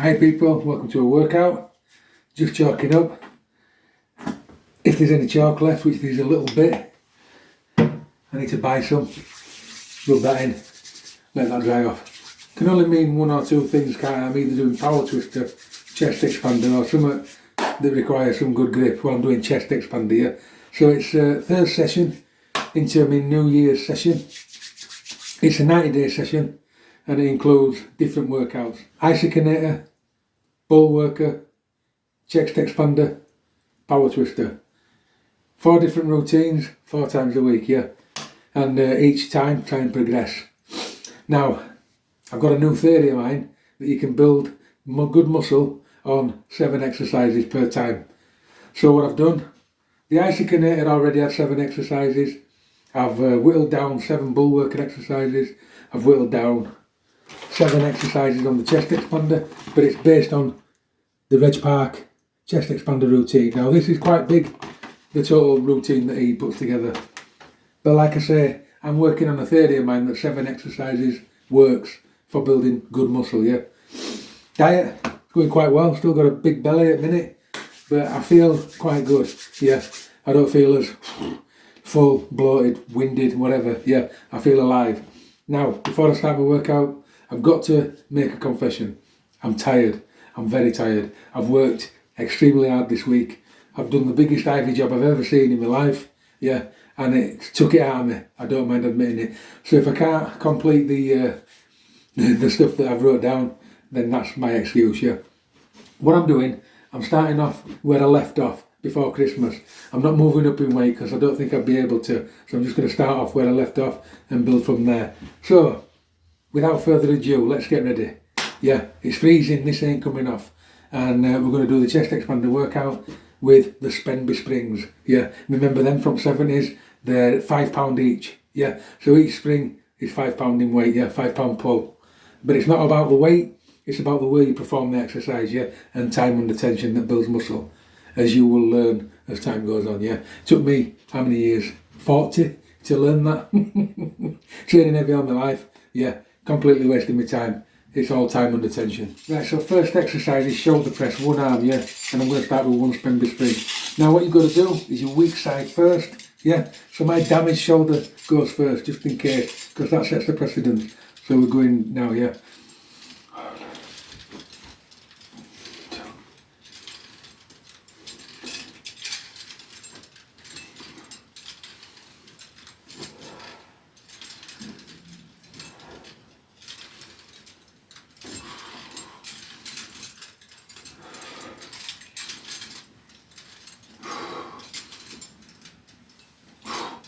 Hi people, welcome to a workout. Just chalking up. If there's any chalk left, which there's a little bit, I need to buy some, rub that in, let that dry off. Can only mean one or two things, can't I? I'm either doing power twister, chest expander, or something that requires some good grip while I'm doing chest expander, yeah. So it's third session into my New Year's session. It's a 90-day session and it includes different workouts. Isokinetic, bull worker, chest expander, power twister. 4 different routines, 4 times a week, yeah. And each time try and progress. Now, I've got a new theory of mine that you can build good muscle on 7 exercises per time. So what I've done, the isokinetic already had 7 exercises. I've whittled down 7 bull worker exercises. I've whittled down 7 exercises on the chest expander, but it's based on the Reg Park chest expander routine. Now this is quite big, the total routine that he puts together. But like I say, I'm working on a theory of mine that 7 exercises works for building good muscle, yeah. Diet, going quite well, still got a big belly at the minute, but I feel quite good, yeah. I don't feel as full, bloated, winded, whatever, yeah. I feel alive. Now, before I start my workout, I've got to make a confession. I'm tired. I'm very tired. I've worked extremely hard this week. I've done the biggest Ivy job I've ever seen in my life, yeah, and it took it out of me. I don't mind admitting it. So if I can't complete the stuff that I've wrote down, then that's my excuse, yeah. What I'm doing, I'm starting off where I left off before Christmas. I'm not moving up in weight because I don't think I'd be able to. So I'm just going to start off where I left off and build from there. So, without further ado, let's get ready. Yeah, it's freezing, this ain't coming off. And we're going to do the chest expander workout with the Spenby springs. Yeah, remember them from 70s? They're £5 each. Yeah, so each spring is £5 in weight, yeah, £5 pull. But it's not about the weight, it's about the way you perform the exercise, yeah, and time under tension that builds muscle, as you will learn as time goes on, yeah. It took me, how many years? 40 to learn that. Training heavy all my life, yeah, completely wasting my time. It's all time under tension. Right, so first exercise is shoulder press, one arm, yeah, and I'm going to start with one Spenby spring. Now what you've got to do is your weak side first, yeah, so my damaged shoulder goes first, just in case, because that sets the precedence. So we're going now, yeah.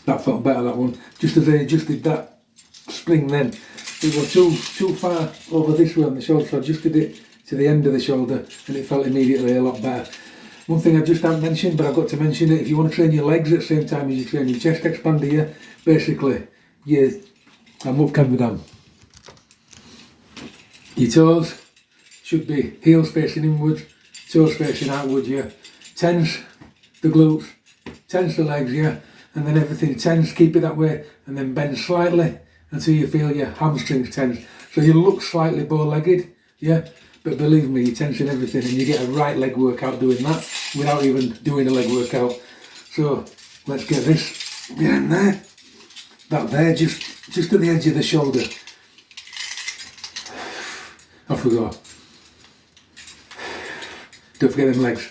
That felt better, that one. Just as I adjusted that spring then, it was too far over this way on the shoulder, so I adjusted it to the end of the shoulder and it felt immediately a lot better. One thing I just haven't mentioned, but I've got to mention it, if you want to train your legs at the same time as you train your chest expander, yeah, basically, yeah, I'll move camera down. Your toes should be heels facing inwards, toes facing outwards, yeah. Tense the glutes, tense the legs, yeah. And then everything tense, keep it that way, and then bend slightly until you feel your hamstrings tense. So you look slightly bow-legged, yeah, but believe me, you're tensing everything and you get a right leg workout doing that without even doing a leg workout. So let's get this behind there, that there, just at the edge of the shoulder. Off we go. Don't forget them legs.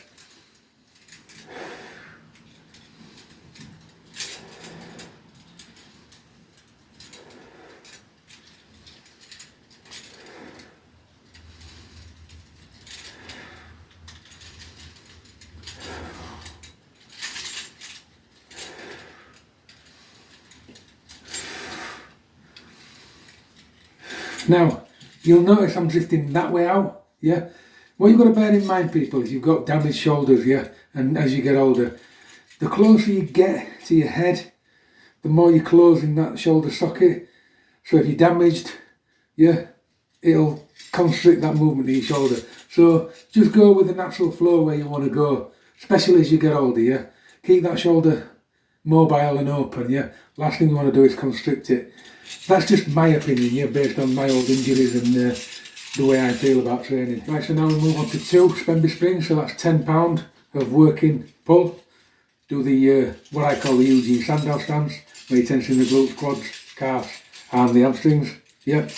Now, you'll notice I'm drifting that way out, yeah? What you've got to bear in mind, people, is you've got damaged shoulders, yeah? And as you get older, the closer you get to your head, the more you're closing that shoulder socket. So if you're damaged, yeah, it'll constrict that movement of your shoulder. So just go with the natural flow where you want to go, especially as you get older, yeah? Keep that shoulder mobile and open, yeah? Last thing you want to do is constrict it. That's just my opinion, yeah, based on my old injuries and the way I feel about training. Right, so now we move on to 2 Spenby springs, so that's £10 of working pull. Do the what I call the Eugene Sandow stance, where you tension the glutes, quads, calves and the hamstrings. Yep,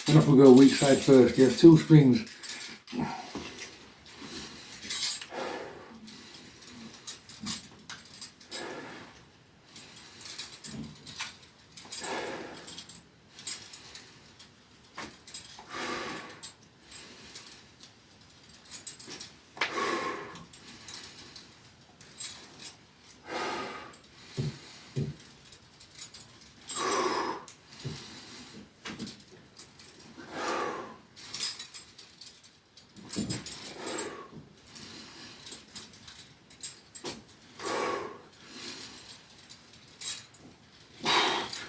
and off we go, weak side first. Yeah, 2 springs.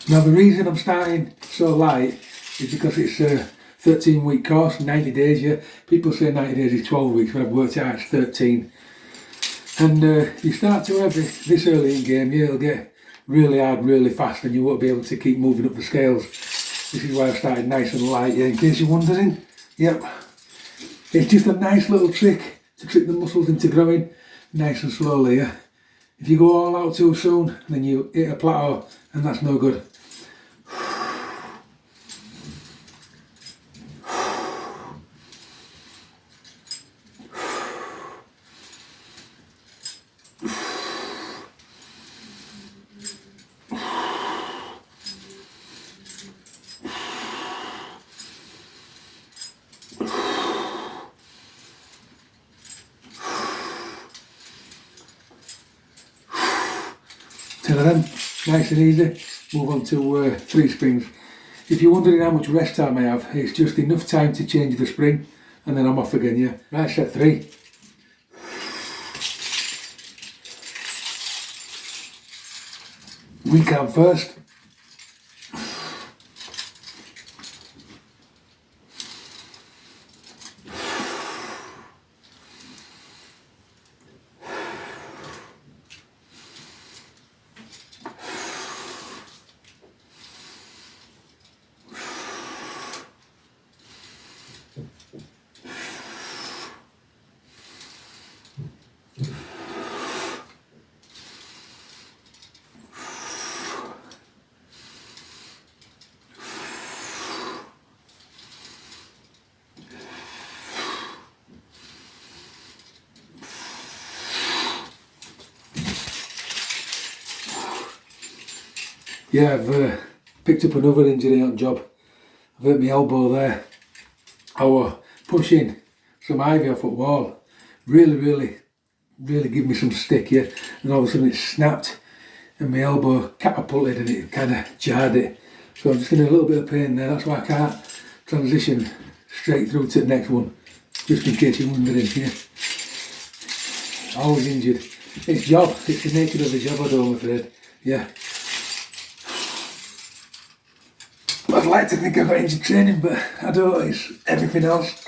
Now the reason I'm starting so light is because it's a 13-week course, 90 days, yeah. People say 90 days is 12 weeks, but I've worked out it's 13. And you start too heavy this early in game, yeah, it'll get really hard, really fast, and you won't be able to keep moving up the scales. This is why I've started nice and light, yeah, in case you're wondering. Yep. It's just a nice little trick to trick the muscles into growing nice and slowly, yeah. If you go all out too soon, then you hit a plateau, and that's no good. Then, nice and easy, move on to 3 springs. If you're wondering how much rest time I have, it's just enough time to change the spring and then I'm off again, yeah. Right, set 3. Weak arm first. Yeah, I've picked up another injury on job. I've hurt my elbow there. I was pushing some ivy off a wall. Really give me some stick, yeah. And all of a sudden it snapped and my elbow catapulted and it kind of jarred it. So I'm just in a little bit of pain there. That's why I can't transition straight through to the next one. Just in case you're wondering, yeah. Always injured. It's job. It's the nature of the job, I do, I'm afraid. Yeah. I'd like to think I've got injured training, but I don't. It's everything else.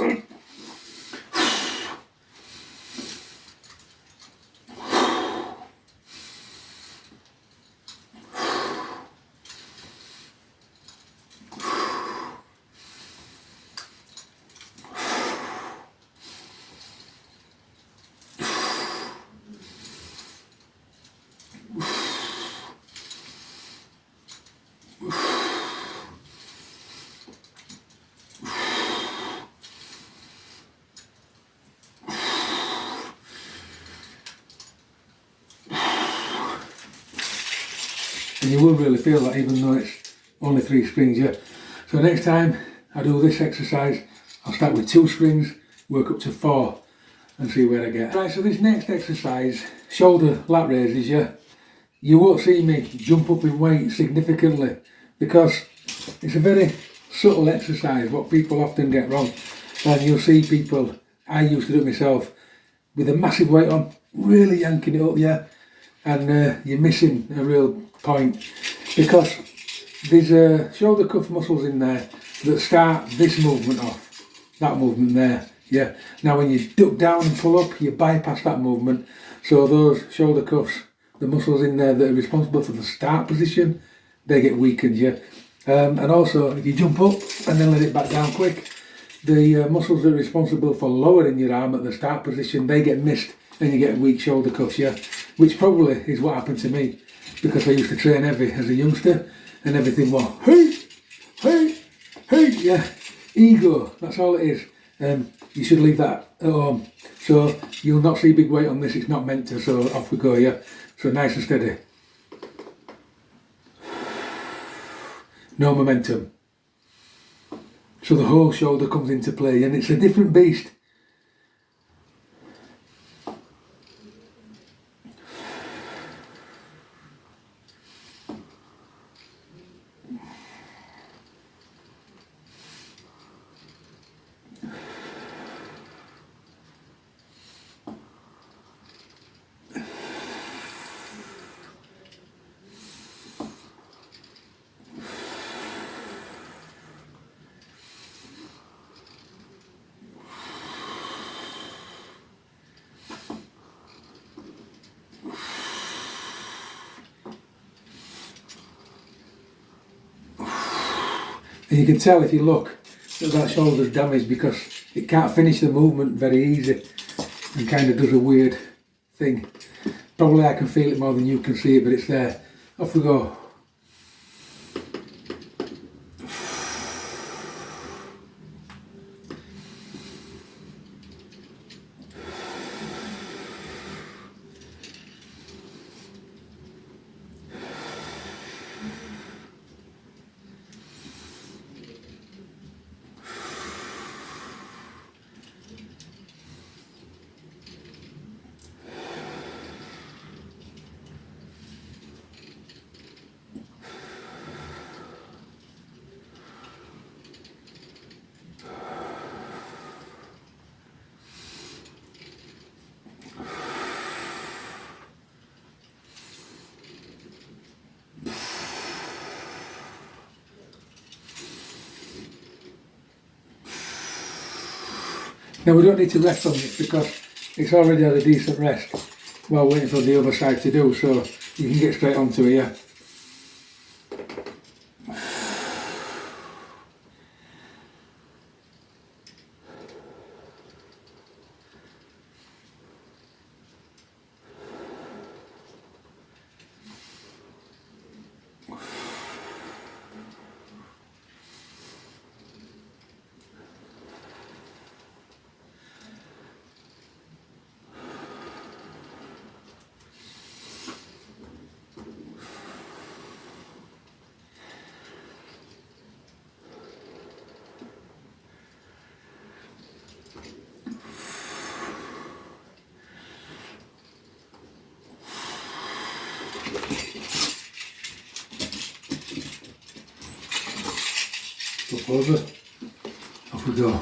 And you will really feel that even though it's only 3 springs, yeah. So next time I do this exercise, I'll start with 2 springs, work up to 4 and see where I get. Right, so this next exercise, shoulder lat raises, yeah. You won't see me jump up in weight significantly because it's a very subtle exercise, what people often get wrong. And you'll see people, I used to do it myself, with a massive weight on, really yanking it up, yeah. And you're missing a real point because there's shoulder cuff muscles in there that start this movement off, that movement there, yeah. Now when you duck down and pull up, you bypass that movement, so those shoulder cuffs, the muscles in there that are responsible for the start position, they get weakened, yeah. And also if you jump up and then let it back down quick, the muscles that are responsible for lowering your arm at the start position, they get missed and you get weak shoulder cuffs, yeah? Which probably is what happened to me, because I used to train heavy as a youngster and everything was, hey, hey, hey, yeah, ego, that's all it is. You should leave that at home. So you'll not see big weight on this, it's not meant to, so off we go, yeah? So nice and steady. No momentum. So the whole shoulder comes into play and it's a different beast. And you can tell if you look that shoulder's damaged because it can't finish the movement very easy and kind of does a weird thing. Probably I can feel it more than you can see it, but it's there. Off we go. Now we don't need to rest on this because it's already had a decent rest while waiting for the other side to do, so you can get straight onto it, yeah. 4 over. Off we go.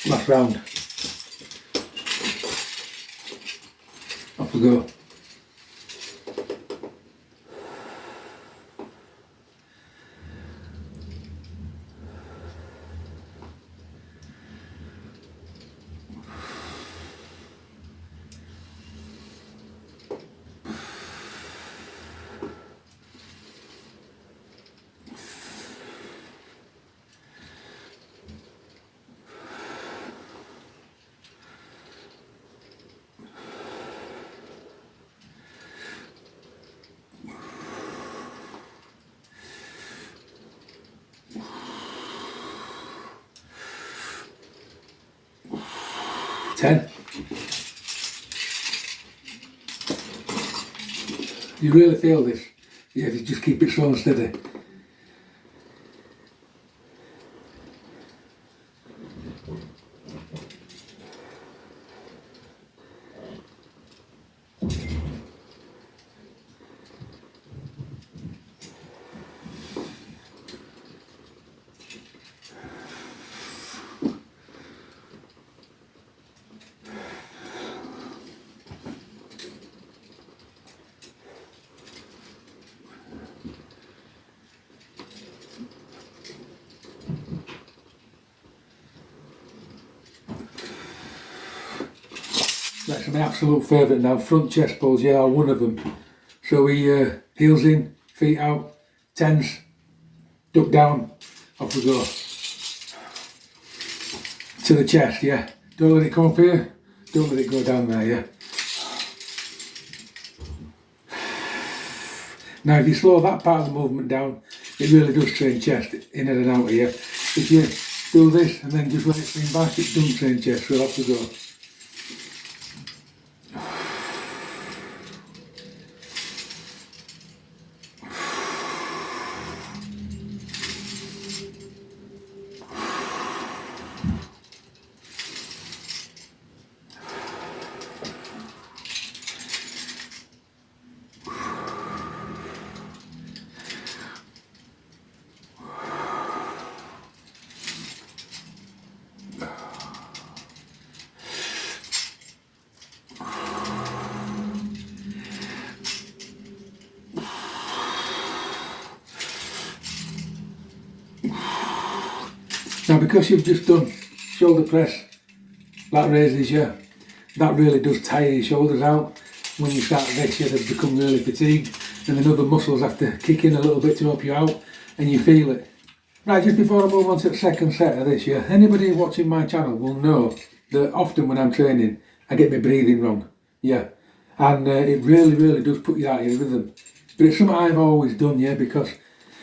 Last round. Off we go. You really feel this? Yeah, if you just keep it slow and steady. my absolute favourite now, front chest pulls, yeah, are one of them. So we heels in, feet out, tense, duck down, off we go. To the chest, yeah. Don't let it come up here, don't let it go down there, yeah. Now if you slow that part of the movement down, it really does train chest in and out here. If you do this and then just let it swing back, it doesn't train chest, so off we go. Now because you've just done shoulder press, lat raises, yeah, that really does tire your shoulders out. When you start this, you become really fatigued, and then other muscles have to kick in a little bit to help you out, and you feel it. Right, just before I move on to the second set of this, yeah, anybody watching my channel will know that often when I'm training, I get my breathing wrong, yeah, and it really does put you out of your rhythm. But it's something I've always done, yeah, because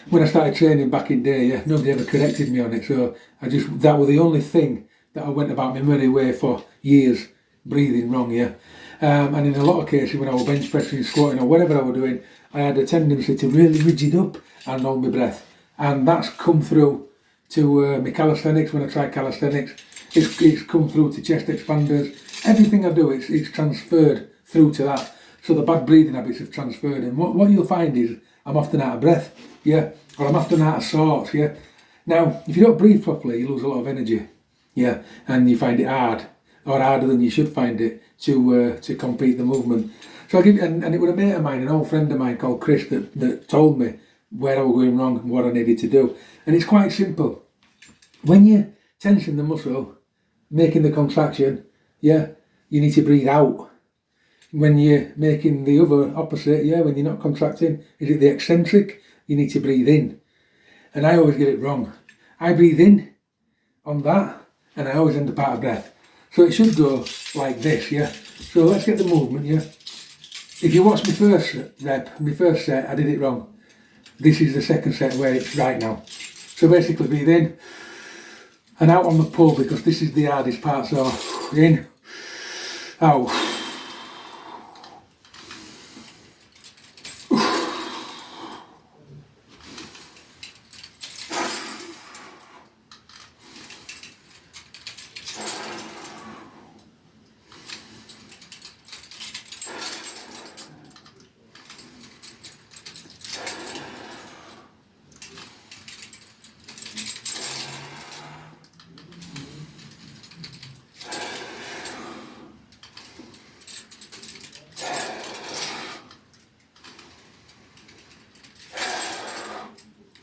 when I started training back in day, yeah, nobody ever corrected me on it, so that was the only thing that I went about my merry way for years, breathing wrong, yeah. And in a lot of cases when I was bench pressing, squatting or whatever I was doing, I had a tendency to really rigid up and hold my breath. And that's come through to my calisthenics, when I try calisthenics, it's come through to chest expanders. Everything I do, it's transferred through to that. So the bad breathing habits have transferred, and what you'll find is I'm often out of breath, yeah, or I'm often out of sorts, yeah. Now, if you don't breathe properly, you lose a lot of energy, yeah, and you find it hard, or harder than you should find it to complete the movement. So I'll give you, and it was a mate of mine, an old friend of mine called Chris, that told me where I was going wrong and what I needed to do. And it's quite simple. When you're tensing the muscle, making the contraction, yeah, you need to breathe out. When you're making the other opposite, yeah, when you're not contracting, is it the eccentric? You need to breathe in. And I always get it wrong. I breathe in on that, and I always end up out of breath. So it should go like this, yeah. So let's get the movement, yeah. If you watch my first rep, my first set, I did it wrong. This is the second set where it's right now. So basically breathe in and out on the pull, because this is the hardest part. So in, out.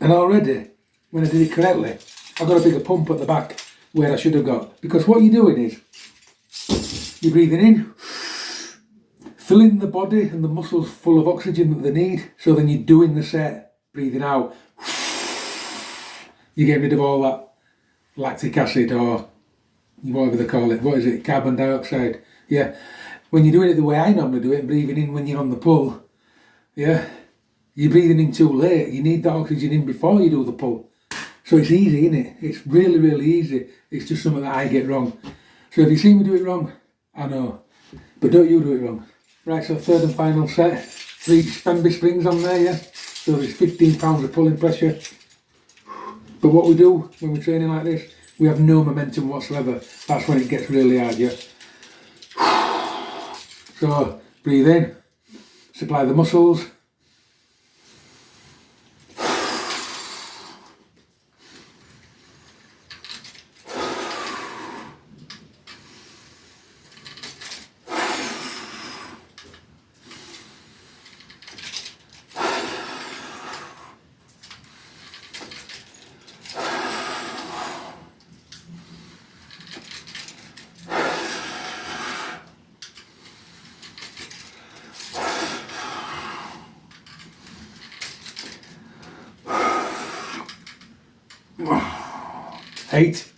And already, when I did it correctly, I got a bigger pump at the back where I should have got. Because what you're doing is, you're breathing in, filling the body and the muscles full of oxygen that they need. So then you're doing the set, breathing out. You get rid of all that lactic acid, or whatever they call it. What is it? Carbon dioxide. Yeah. When you're doing it the way I normally do it, breathing in when you're on the pull, yeah, you're breathing in too late. You need that oxygen in before you do the pull. So it's easy, isn't it? It's really easy. It's just something that I get wrong. So if you see me do it wrong, I know. But don't you do it wrong. Right, so third and final set. 3 Spanby springs on there, yeah? So there's 15 pounds of pulling pressure. But what we do when we're training like this, we have no momentum whatsoever. That's when it gets really hard, yeah? So breathe in, supply the muscles. 8.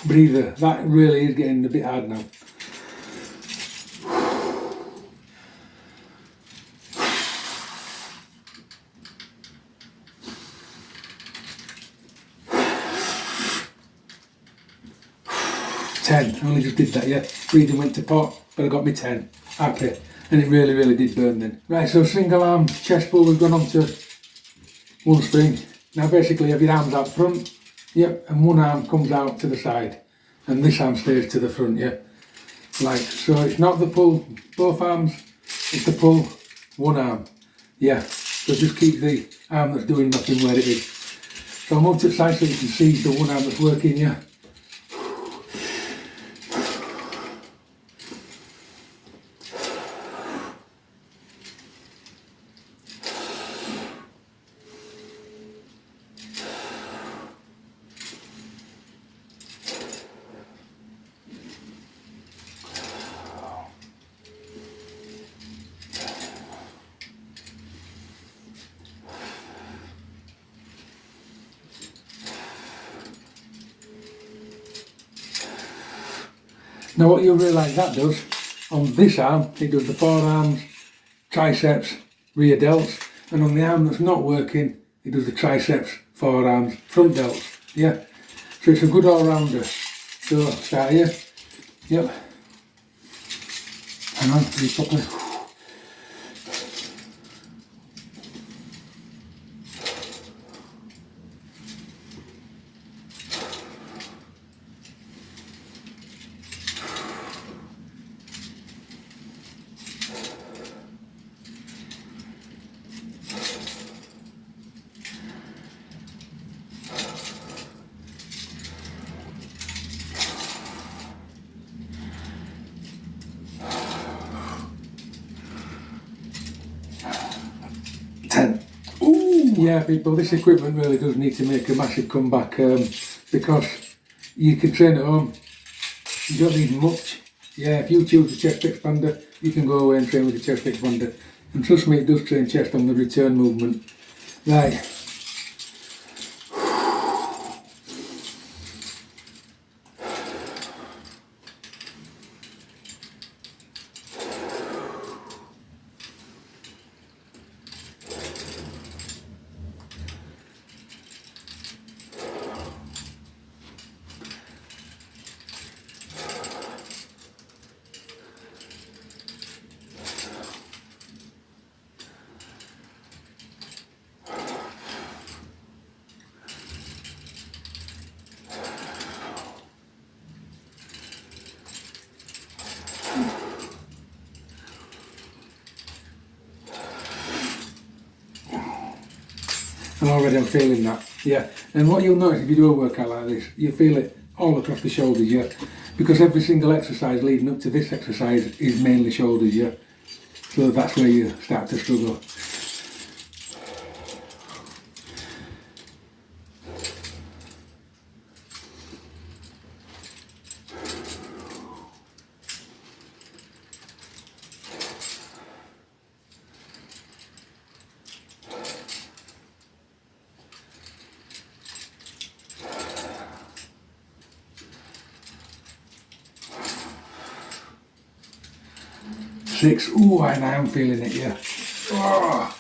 Breather. That really is getting a bit hard now. 10. I only just did that, yeah. Breathing went to pot, but I got me 10. Happy. And it really, really did burn then. Right, so single arm chest pull, we've gone on to one spring. Now basically you have your arms out front, yep, and one arm comes out to the side. And this arm stays to the front, yeah. Like, so it's not the pull both arms, it's the pull one arm. Yeah, so just keep the arm that's doing nothing where it is. So I'm up to the side so you can see the one arm that's working, yeah. Now what you'll realise that does, on this arm, it does the forearms, triceps, rear delts, and on the arm that's not working, it does the triceps, forearms, front delts, yeah. So it's a good all-rounder. So, start here, yep. Hang on, breathe properly. 10. Ooh. Yeah, people, this equipment really does need to make a massive comeback because you can train at home, you don't need much. Yeah, if you choose a chest expander, you can go away and train with the chest expander. And trust me, it does train chest on the return movement. Right. And already I'm feeling that, yeah. And what you'll notice if you do a workout like this, you feel it all across the shoulders, yeah. Because every single exercise leading up to this exercise is mainly shoulders, yeah. So that's where you start to struggle. Six. Ooh, and I am feeling it, yeah. Oh.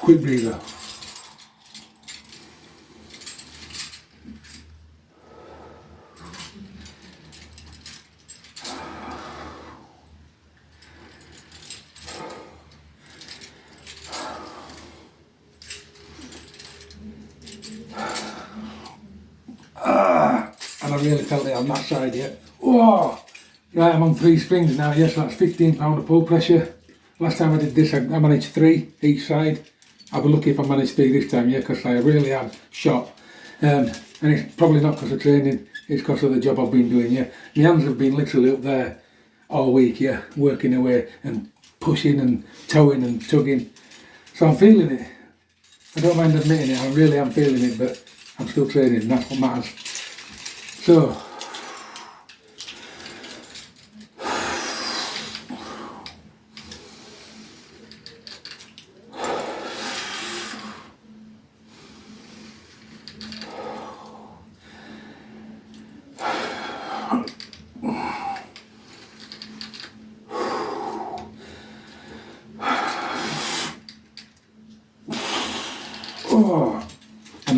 Quick breather. And I really felt it on that side, yeah. Oh. Right, I'm on 3 springs now, yes, so that's 15 pound of pull pressure. Last time I did this, I managed 3 each side. I'll be lucky if I manage 3 this time, yeah, because I really am shot. And it's probably not because of training, it's because of the job I've been doing, yeah. My hands have been literally up there all week, yeah, working away and pushing and towing and tugging. So I'm feeling it. I don't mind admitting it, I really am feeling it, but I'm still training and that's what matters. So,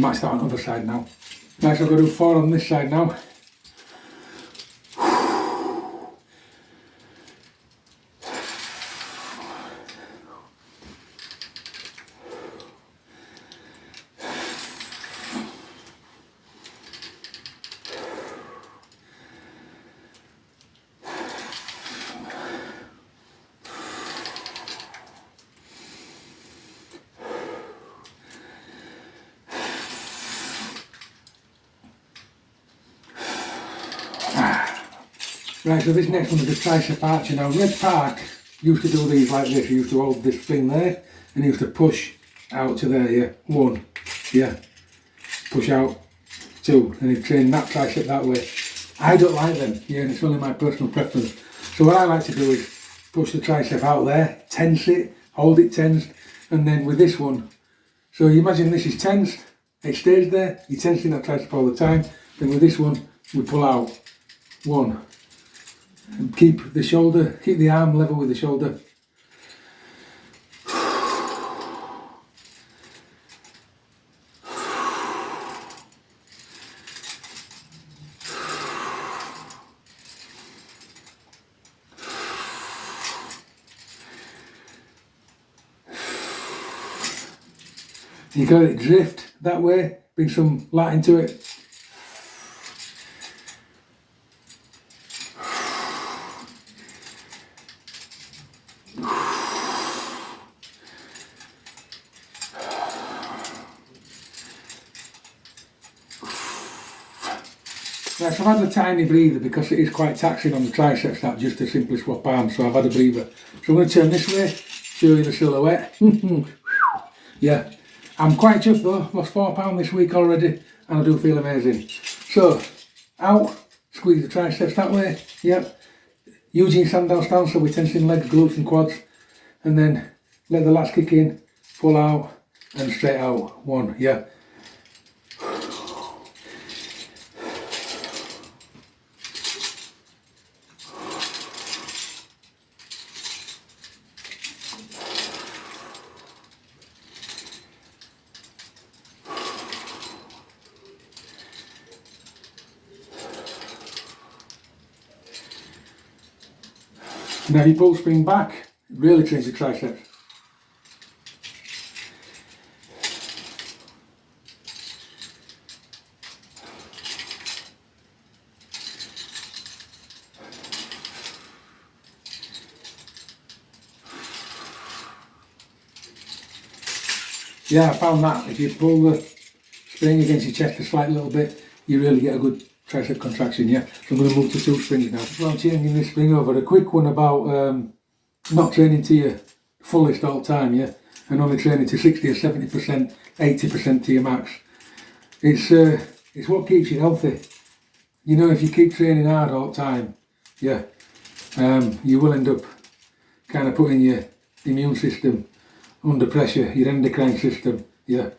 might start on the other side now. Right, so I've got to do 4 on this side now. Right, so this next one is the tricep archer. Now, Red Park used to do these like this. He used to hold this thing there, and he used to push out to there, yeah. 1, yeah. Push out, 2, and he'd train that tricep that way. I don't like them, yeah, and it's only my personal preference. So what I like to do is push the tricep out there, tense it, hold it tensed, and then with this one, so you imagine this is tensed, it stays there, you're tensing that tricep all the time, then with this one, we pull out, 1, and keep the shoulder, keep the arm level with the shoulder. You got it drift that way, bring some light into it. Right, so I've had a tiny breather because it is quite taxing on the triceps, that just to simply swap arms, so I've had a breather. So I'm going to turn this way, show you the silhouette. Yeah, I'm quite chuffed though, lost £4 this week already, and I do feel amazing. So, out, squeeze the triceps that way, yep. Using Sandow stance, so we're tensing legs, glutes and quads, and then let the lats kick in, pull out, and straight out, 1, yeah. Now you pull spring back, really trains the triceps. Yeah, I found that if you pull the spring against your chest a slight little bit, you really get a good tricep contraction, yeah. So I'm going to move to 2 springs now. So I'm changing this spring over. A quick one about not training to your fullest all time, yeah, and only training to 60 or 70%, 80% to your max. It's what keeps you healthy. You know, if you keep training hard all the time, yeah, you will end up kind of putting your immune system under pressure, your endocrine system, yeah,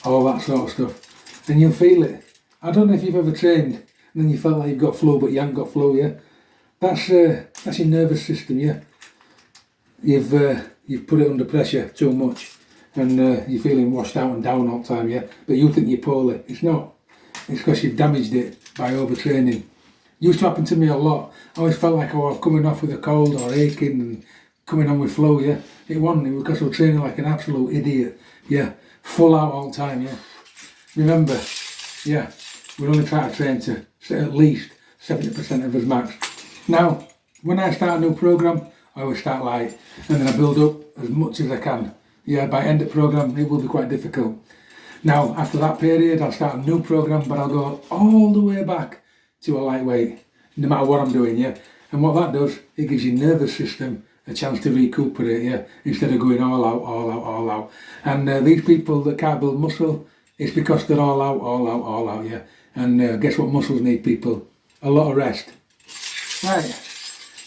all that sort of stuff, and you'll feel it. I don't know if you've ever trained and then you felt like you've got flu but you haven't got flu, yeah. That's your nervous system, yeah. You've put it under pressure too much, and you're feeling washed out and down all the time, yeah. But you think you're poorly. It's not. It's because you've damaged it by overtraining. Used to happen to me a lot. I always felt like I was coming off with a cold or aching and coming on with flu, yeah. It wasn't. It was because I was training like an absolute idiot, yeah. Full out all the time, yeah. Remember, yeah, we only try to train to at least 70% of us max. Now, when I start a new program, I always start light, and then I build up as much as I can. Yeah, by end of program, it will be quite difficult. Now, after that period, I'll start a new program, but I'll go all the way back to a lightweight, no matter what I'm doing, yeah. And what that does, it gives your nervous system a chance to recuperate, yeah, instead of going all out, all out, all out. And these people that can't build muscle, it's because they're all out, all out, all out, yeah. And guess what muscles need, people? A lot of rest. Right.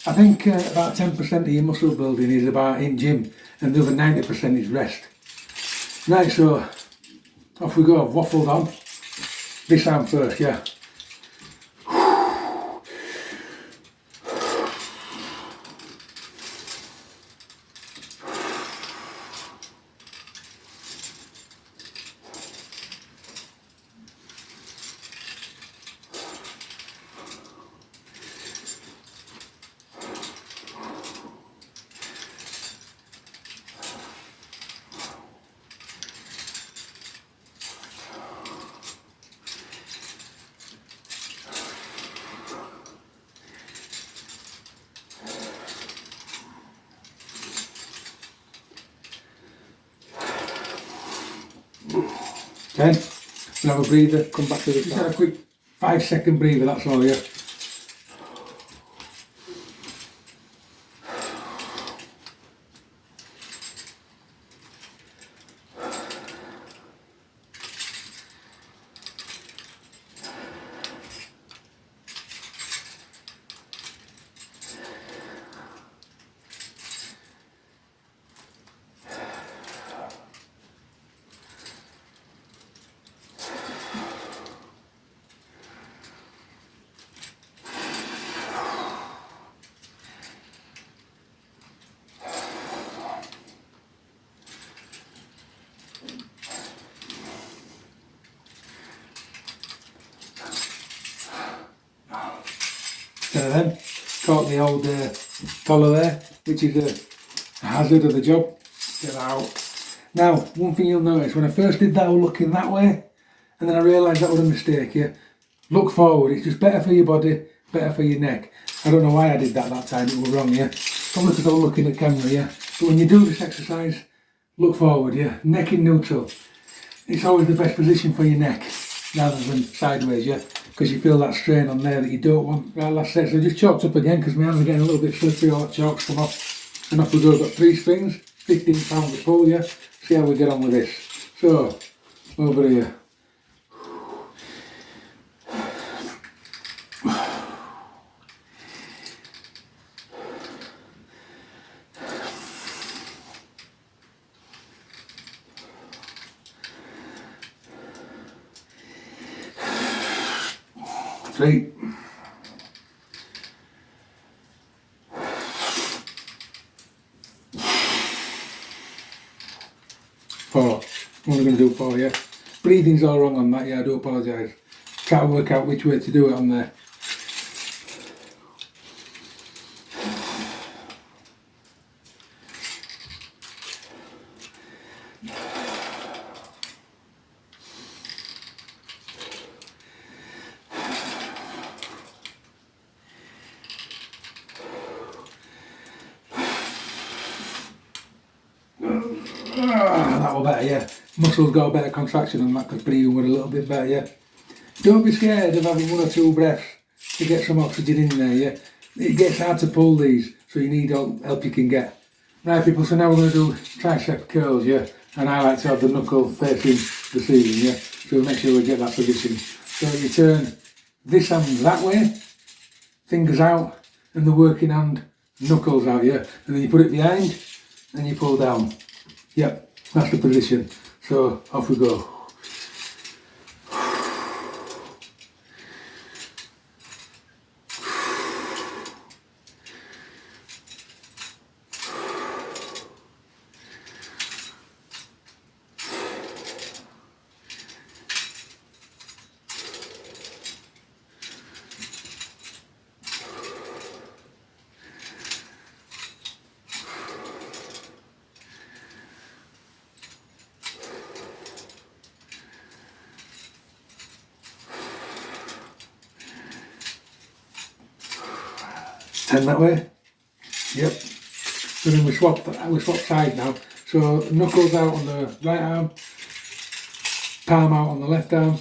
I think about 10% of your muscle building is about in gym, and the other 90% is rest. Right, so off we go. I've waffled on. This arm first, yeah. 10. We'll have a breather, come back to the just have a quick 5-second breather, that's all, yeah. So then, caught the old collar there, which is a hazard of the job. Get that out. Now, one thing you'll notice, when I first did that, I was looking that way, and then I realised that was a mistake, yeah. Look forward, it's just better for your body, better for your neck. I don't know why I did that time, it was wrong, yeah. Probably because I was looking at camera, yeah. But when you do this exercise, look forward, yeah. Neck in neutral. It's always the best position for your neck, rather than sideways, yeah. Because you feel that strain on there that you don't want. Right, last set, so I just chalked up again because my hands are getting a little bit slippery, all that chalk's come off. And off we go, I've got 3 springs, 15 pounds of pull, yeah. See how we get on with this. So, over here. Three. 4. I'm only going to do 4, yeah. Breathing's all wrong on that, yeah, I do apologise. Try to work out which way to do it on there. That was better, yeah. Muscles got a better contraction on that because breathing was a little bit better, yeah. Don't be scared of having 1 or 2 breaths to get some oxygen in there, yeah. It gets hard to pull these, so you need all help you can get. Right people, so now we're going to do tricep curls, yeah. And I like to have the knuckle facing the ceiling, yeah. So make sure we get that position. So you turn this hand that way, fingers out, and the working hand knuckles out, yeah. And then you put it behind, and you pull down. Yep, that's the position. So off we go. Ten that way. Yep. So then we swap side now. So knuckles out on the right arm, palm out on the left arm,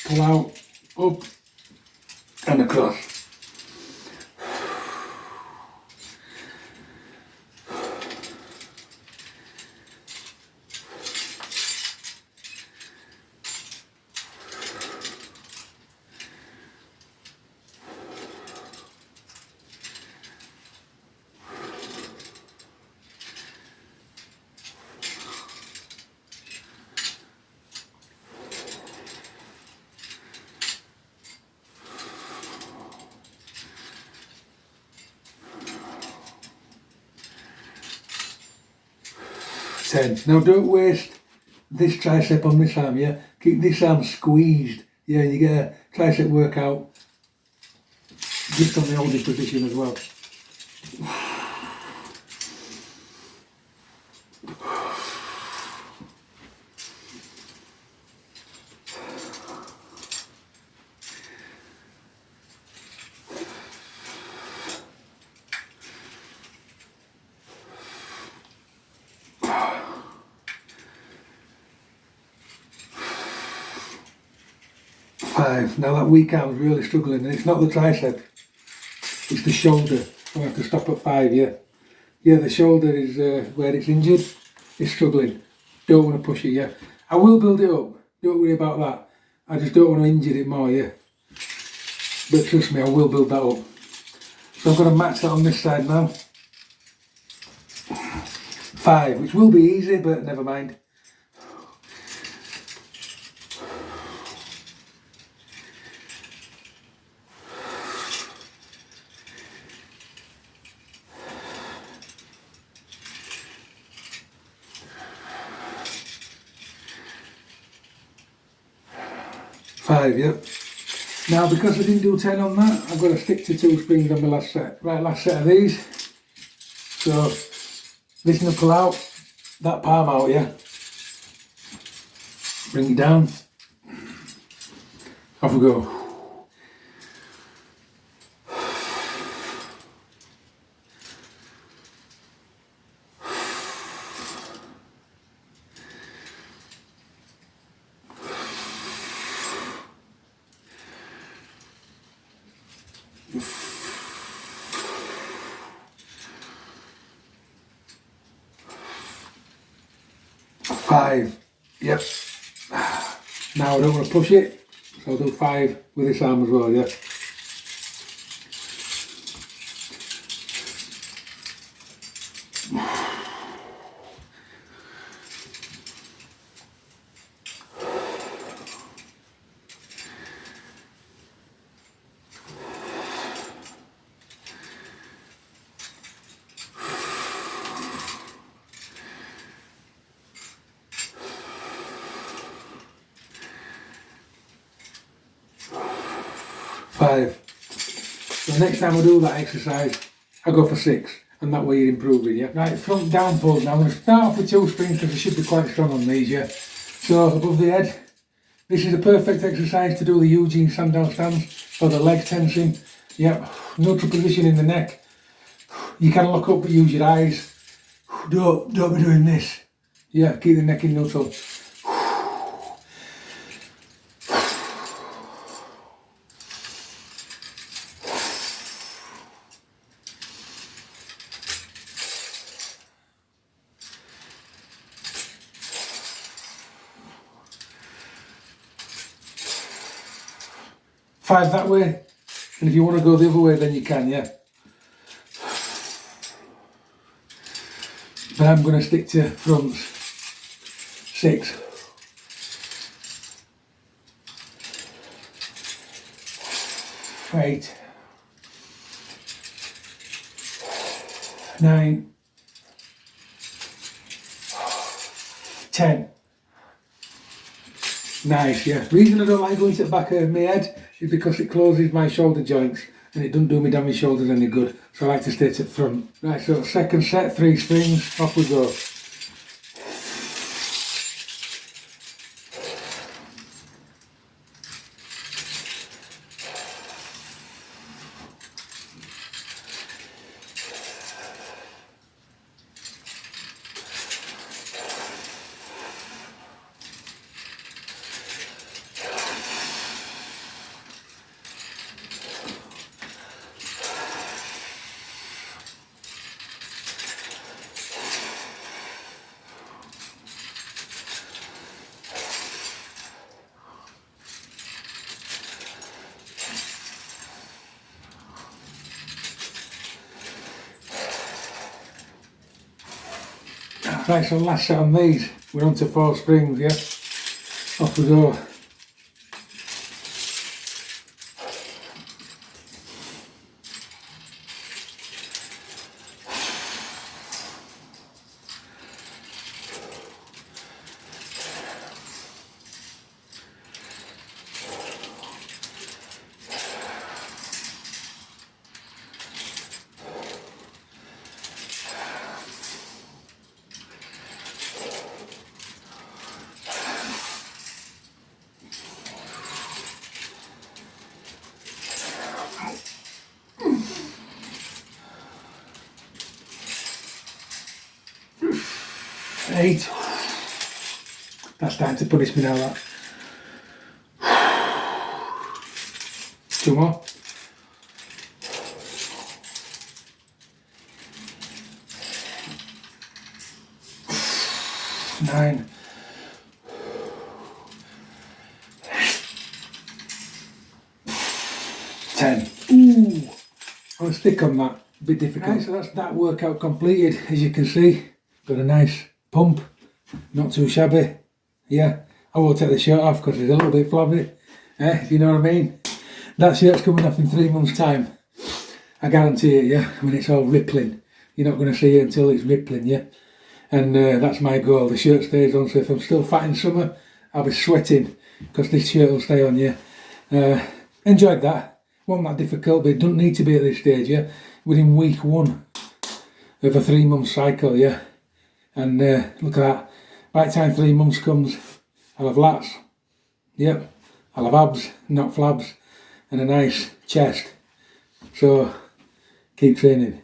pull out, up and across. Now don't waste this tricep on this arm, yeah? Keep this arm squeezed, yeah, you get a tricep workout just on the holding position as well. 5. Now that weak arm's really struggling, and it's not the tricep, it's the shoulder. I have to stop at 5, yeah. Yeah, the shoulder is where it's injured, it's struggling. Don't want to push it, yeah. I will build it up, don't worry about that. I just don't want to injure it more, yeah. But trust me, I will build that up. So I'm going to match that on this side now. 5, which will be easy, but never mind. Five, yep. Now because I didn't do 10 on that, I've got to stick to 2 springs on the last set. Right, last set of these. So this knuckle out, that palm out, yeah. Bring it down. Off we go. 5, yep. Now I don't want to push it, so I'll do 5 with this arm as well, yeah. So next time I do that exercise, I go for 6, and that way you're improving, yeah? Right, front down pulls. Now I'm going to start off with 2 springs because I should be quite strong on these, yeah? So above the head, this is a perfect exercise to do the Eugene Sandow stands for the leg tensing. Yep, neutral position in the neck. You can look up but use your eyes. Don't be doing this. Yeah, keep the neck in neutral. 5 that way, and if you want to go the other way then you can, yeah. But I'm going to stick to fronts. 6. 8. 9. 10. Nice, yeah. The reason I don't like going to the back of my head is because it closes my shoulder joints and it doesn't do me down my shoulders any good. So I like to stay to the front. Right, so second set, 3 springs, off we go. Right, so last set on these, we're on to 4 springs, yeah? Off we go. Eight. That's starting to punish me now, that. 2 more. 9. 10. Ooh! I'll stick on that. A bit difficult. Right, so that's that workout completed. As you can see, got a nice pump. Not too shabby. Yeah, I won't take the shirt off because it's a little bit flabby. If you know what I mean. That shirt's coming off in 3 months' time. I guarantee it, yeah. When it's all rippling. You're not going to see it until it's rippling, yeah. And that's my goal. The shirt stays on, so if I'm still fat in summer, I'll be sweating because this shirt will stay on, yeah. Enjoyed that. Wasn't that difficult, but it doesn't need to be at this stage, yeah. Within week 1 of a 3-month cycle, yeah. And look at that. By the time 3 months comes, I'll have lats. Yep. I'll have abs, not flabs, and a nice chest. So, keep training.